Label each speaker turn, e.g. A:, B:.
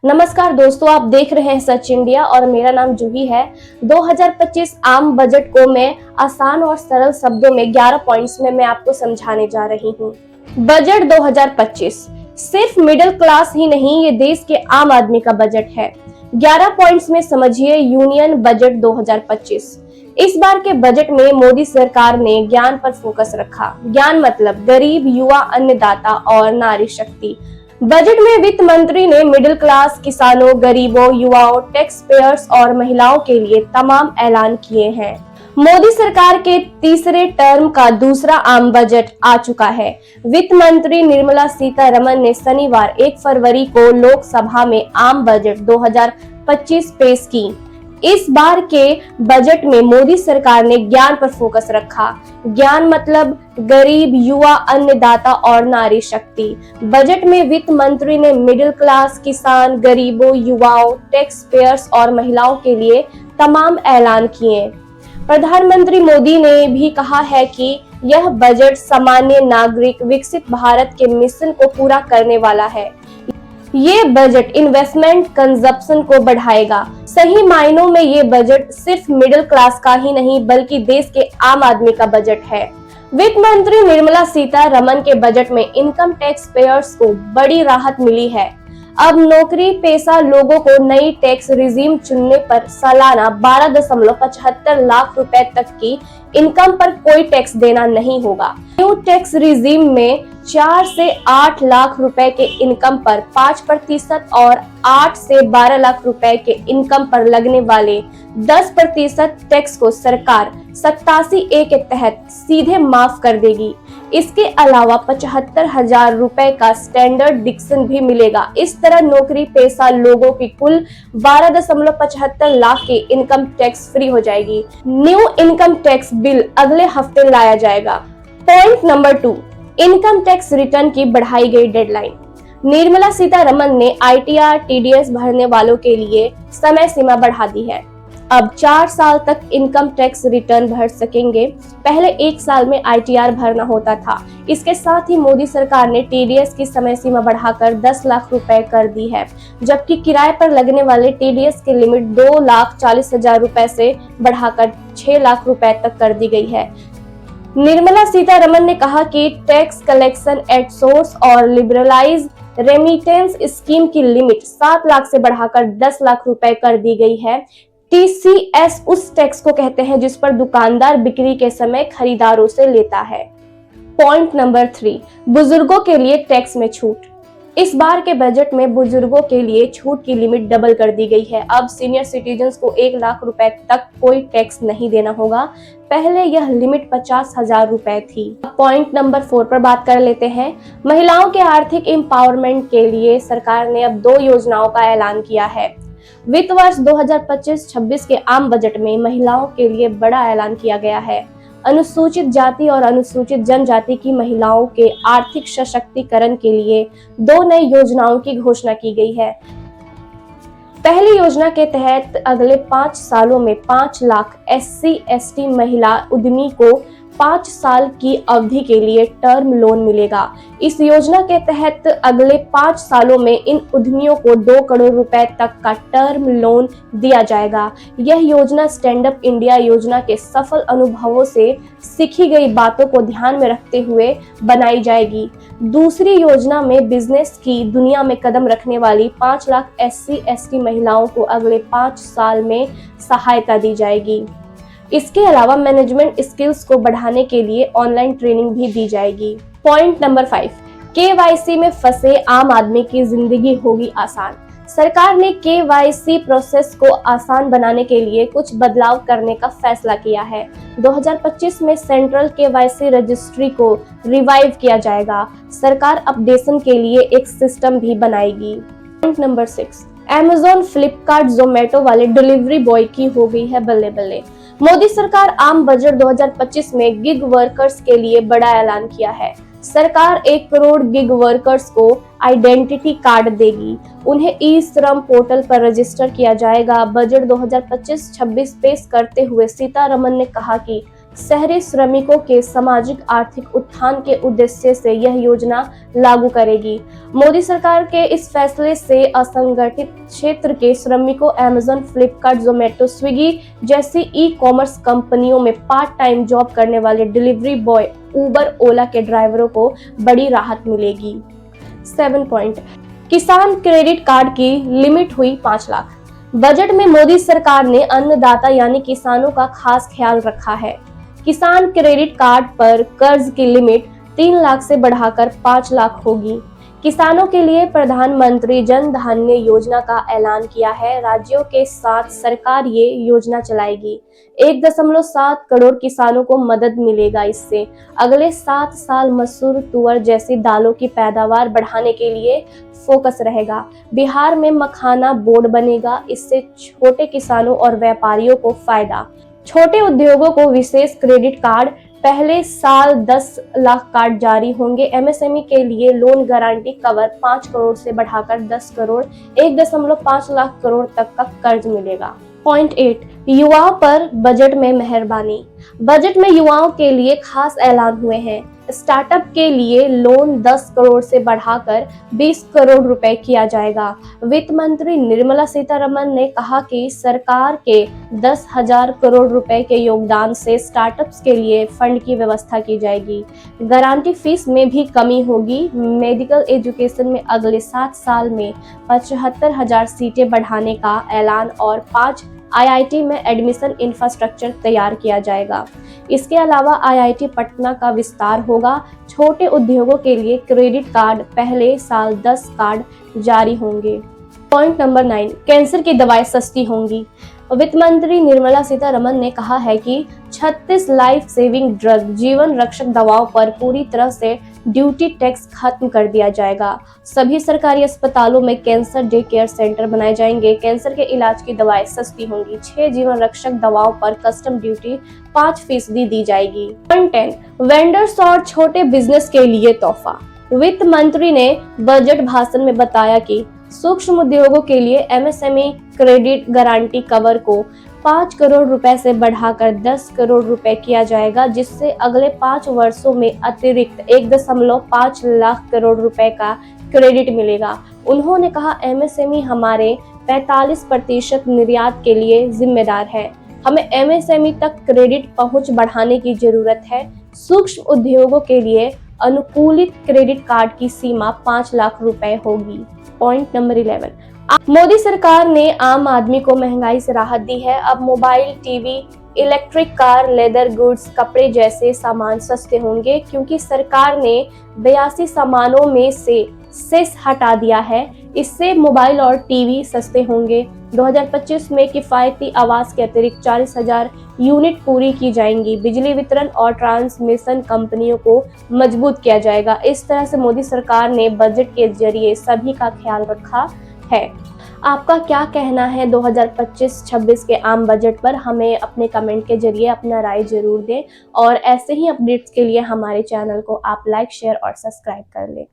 A: नमस्कार दोस्तों, आप देख रहे हैं सच इंडिया और मेरा नाम जूही है। 2025 आम बजट को मैं आसान और सरल शब्दों में 11 पॉइंट्स में मैं आपको समझाने जा रही हूँ। बजट 2025 सिर्फ मिडिल क्लास ही नहीं, ये देश के आम आदमी का बजट है। 11 पॉइंट्स में समझिए यूनियन बजट 2025। इस बार के बजट में मोदी सरकार ने ज्ञान पर फोकस रखा। ज्ञान मतलब गरीब, युवा, अन्नदाता और नारी शक्ति। बजट में वित्त मंत्री ने मिडिल क्लास, किसानों, गरीबों, युवाओं, टैक्स पेयर्स और महिलाओं के लिए तमाम ऐलान किए हैं। मोदी सरकार के तीसरे टर्म का दूसरा आम बजट आ चुका है। वित्त मंत्री निर्मला सीतारमण ने शनिवार 1 फरवरी को लोकसभा में आम बजट 2025 पेश की। इस बार के बजट में मोदी सरकार ने ज्ञान पर फोकस रखा। ज्ञान मतलब गरीब, युवा, अन्नदाता और नारी शक्ति। बजट में वित्त मंत्री ने मिडिल क्लास, किसान, गरीबों, युवाओं, टैक्स पेयर्स और महिलाओं के लिए तमाम ऐलान किए। प्रधानमंत्री मोदी ने भी कहा है कि यह बजट सामान्य नागरिक विकसित भारत के मिशन को पूरा करने वाला है। ये बजट इन्वेस्टमेंट, कंजप्शन को बढ़ाएगा। सही मायनों में ये बजट सिर्फ मिडिल क्लास का ही नहीं बल्कि देश के आम आदमी का बजट है। वित्त मंत्री निर्मला सीतारमण के बजट में इनकम टैक्स पेयर्स को बड़ी राहत मिली है। अब नौकरी पेशा लोगों को नई टैक्स रिजीम चुनने पर सालाना 12.75 लाख रुपए तक की इनकम पर कोई टैक्स देना नहीं होगा। न्यू टैक्स रिजीम में 4 से 8 लाख रुपए के इनकम पर 5% और 8 से 12 लाख रुपए के इनकम पर लगने वाले 10% टैक्स को सरकार 87A के तहत सीधे माफ कर देगी। इसके अलावा 75,000 रुपए का स्टैंडर्ड डिडक्शन भी मिलेगा। इस तरह नौकरी पेशा लोगों की कुल 12.75 लाख की इनकम टैक्स फ्री हो जाएगी। न्यू इनकम टैक्स बिल अगले हफ्ते लाया जाएगा। Point number 2, income tax return की बढ़ाई गई डेडलाइन। निर्मला सीतारमण ने ITR, TDS भरने वालों के लिए समय सीमा बढ़ा दी है। अब 4 साल तक इनकम टैक्स रिटर्न भर सकेंगे। पहले 1 साल में ITR भरना होता था। इसके साथ ही मोदी सरकार ने TDS की समय सीमा बढ़ाकर 10 लाख रुपए कर दी है, जबकि किराए पर लगने वाले TDS की लिमिट 2,40,000 रुपए से बढ़ाकर 6 लाख रुपए तक कर दी गई है। निर्मला सीतारमण ने कहा कि टैक्स कलेक्शन एट सोर्स और लिबरलाइज रेमिटेंस स्कीम की लिमिट 7 लाख से बढ़ाकर 10 लाख रुपए कर दी गई है। TCS उस टैक्स को कहते हैं जिस पर दुकानदार बिक्री के समय खरीदारों से लेता है। पॉइंट नंबर 3, बुजुर्गों के लिए टैक्स में छूट। इस बार के बजट में बुजुर्गों के लिए छूट की लिमिट डबल कर दी गई है। अब सीनियर सिटीजन्स को 1 लाख रुपए तक कोई टैक्स नहीं देना होगा। पहले यह लिमिट 50,000 रुपए थी। पॉइंट नंबर 4 पर बात कर लेते हैं। महिलाओं के आर्थिक एम्पावरमेंट के लिए सरकार ने अब 2 योजनाओं का ऐलान किया है। वित्त वर्ष 2025-26 के आम बजट में महिलाओं के लिए बड़ा ऐलान किया गया है। अनुसूचित जाति और अनुसूचित जनजाति की महिलाओं के आर्थिक सशक्तिकरण के लिए 2 नई योजनाओं की घोषणा की गई है। पहली योजना के तहत अगले 5 सालों में 5 लाख SC/ST महिला उद्यमी को 5 साल की अवधि के लिए टर्म लोन मिलेगा। इस योजना के तहत अगले 5 सालों में इन उद्यमियों को 2 करोड़ रुपए तक का टर्म लोन दिया जाएगा। यह योजना स्टैंड अप इंडिया योजना के सफल अनुभवों से सीखी गई बातों को ध्यान में रखते हुए बनाई जाएगी। दूसरी योजना में बिजनेस की दुनिया में कदम रखने वाली 5 लाख SC/ST महिलाओं को अगले 5 साल में सहायता दी जाएगी। इसके अलावा मैनेजमेंट स्किल्स को बढ़ाने के लिए ऑनलाइन ट्रेनिंग भी दी जाएगी। पॉइंट नंबर 5, KYC में फंसे आम आदमी की जिंदगी होगी आसान। सरकार ने KYC प्रोसेस को आसान बनाने के लिए कुछ बदलाव करने का फैसला किया है। 2025 में सेंट्रल KYC रजिस्ट्री को रिवाइव किया जाएगा। सरकार अपडेशन के लिए एक सिस्टम भी बनाएगी। Point number 6, Amazon, Flipkart, Zomato वाले डिलीवरी बॉय की हो गई है बल्ले बल्ले। मोदी सरकार आम बजट 2025 में गिग वर्कर्स के लिए बड़ा ऐलान किया है। सरकार 1 करोड़ गिग वर्कर्स को आइडेंटिटी कार्ड देगी। उन्हें ई-श्रम पोर्टल पर रजिस्टर किया जाएगा। बजट 2025-26 पेश करते हुए सीतारमण ने कहा कि शहरी श्रमिकों के सामाजिक आर्थिक उत्थान के उद्देश्य से यह योजना लागू करेगी। मोदी सरकार के इस फैसले से असंगठित क्षेत्र के श्रमिकों अमेज़न, फ्लिपकार्ट, जोमेटो, स्विगी जैसी ई-कॉमर्स कंपनियों में पार्ट टाइम जॉब करने वाले डिलीवरी बॉय, उबर, ओला के ड्राइवरों को बड़ी राहत मिलेगी। 7 पॉइंट, किसान क्रेडिट कार्ड की लिमिट हुई 5 लाख। बजट में मोदी सरकार ने अन्नदाता यानी किसानों का खास ख्याल रखा है। किसान क्रेडिट कार्ड पर कर्ज की लिमिट 3 लाख से बढ़ाकर 5 लाख होगी। किसानों के लिए प्रधानमंत्री जन धन योजना का ऐलान किया है। राज्यों के साथ सरकार ये योजना चलाएगी। 1.7 करोड़ किसानों को मदद मिलेगा। इससे अगले 7 साल मसूर, तुअर जैसी दालों की पैदावार बढ़ाने के लिए फोकस रहेगा। बिहार में मखाना बोर्ड बनेगा। इससे छोटे किसानों और व्यापारियों को फायदा। छोटे उद्योगों को विशेष क्रेडिट कार्ड, पहले साल 10 लाख कार्ड जारी होंगे। एमएसएमई के लिए लोन गारंटी कवर 5 करोड़ से बढ़ाकर 10 करोड़, 1.5 लाख करोड़ तक का कर्ज मिलेगा। पॉइंट 8, युवाओं पर बजट में मेहरबानी। बजट में युवाओं के लिए खास ऐलान हुए हैं। स्टार्टअप के लिए लोन 10 करोड़ से बढ़ाकर 20 करोड़ रुपए किया जाएगा। वित्त मंत्री निर्मला सीतारमण ने कहा कि सरकार के 10,000 करोड़ रुपए के योगदान से स्टार्टअप्स के लिए फंड की व्यवस्था की जाएगी। गारंटी फीस में भी कमी होगी। मेडिकल एजुकेशन में अगले 7 साल में 75,000 सीटें बढ़ाने का ऐलान और 5 आईआईटी में एडमिशन इंफ्रास्ट्रक्चर तैयार किया जाएगा। इसके अलावा आईआईटी पटना का विस्तार होगा। छोटे उद्योगों के लिए क्रेडिट कार्ड, पहले साल 10 कार्ड जारी होंगे। पॉइंट नंबर 9, कैंसर की दवाएं सस्ती होंगी। वित्त मंत्री निर्मला सीतारमण ने कहा है कि 36 लाइफ सेविंग ड्रग, जीवन रक्षक दवाओं पर पूरी तरह से ड्यूटी टैक्स खत्म कर दिया जाएगा। सभी सरकारी अस्पतालों में कैंसर डे केयर सेंटर बनाए जाएंगे। कैंसर के इलाज की दवाएं सस्ती होंगी। 6 जीवन रक्षक दवाओं पर कस्टम ड्यूटी 5% दी जाएगी। पॉइंट 10, वेंडर्स और छोटे बिजनेस के लिए तोहफा। वित्त मंत्री ने बजट भाषण में बताया कि सूक्ष्म उद्योगों के लिए एमएसएमई क्रेडिट गारंटी कवर को 5 करोड़ रुपए से बढ़ाकर 10 करोड़ रुपए किया जाएगा, जिससे अगले 5 वर्षों में अतिरिक्त 1.5 लाख करोड़ रुपए का क्रेडिट मिलेगा। उन्होंने कहा, एमएसएमई हमारे 45% निर्यात के लिए जिम्मेदार है। हमें एमएसएमई तक क्रेडिट पहुंच बढ़ाने की जरूरत है। सूक्ष्म उद्योगों के लिए अनुकूलित क्रेडिट कार्ड की सीमा 5 लाख रुपए होगी। पॉइंट नंबर 11, मोदी सरकार ने आम आदमी को महंगाई से राहत दी है। अब mobile, TV, electric car, leather goods, कपड़े जैसे सामान सस्ते होंगे, क्योंकि सरकार ने 82 सामानों में से सेस हटा दिया है। इससे मोबाइल और टीवी सस्ते होंगे। 2025 में किफायती आवास के अतिरिक्त 40,000 यूनिट पूरी की जाएंगी। बिजली वितरण और ट्रांसमिशन कंपनियों को मजबूत किया जाएगा। इस तरह से मोदी सरकार ने बजट के जरिए सभी का ख्याल रखा है। आपका क्या कहना है 2025-26 के आम बजट पर? हमें अपने कमेंट के जरिए अपना राय जरूर दें और ऐसे ही अपडेट्स के लिए हमारे चैनल को आप लाइक, शेयर और सब्सक्राइब कर लें।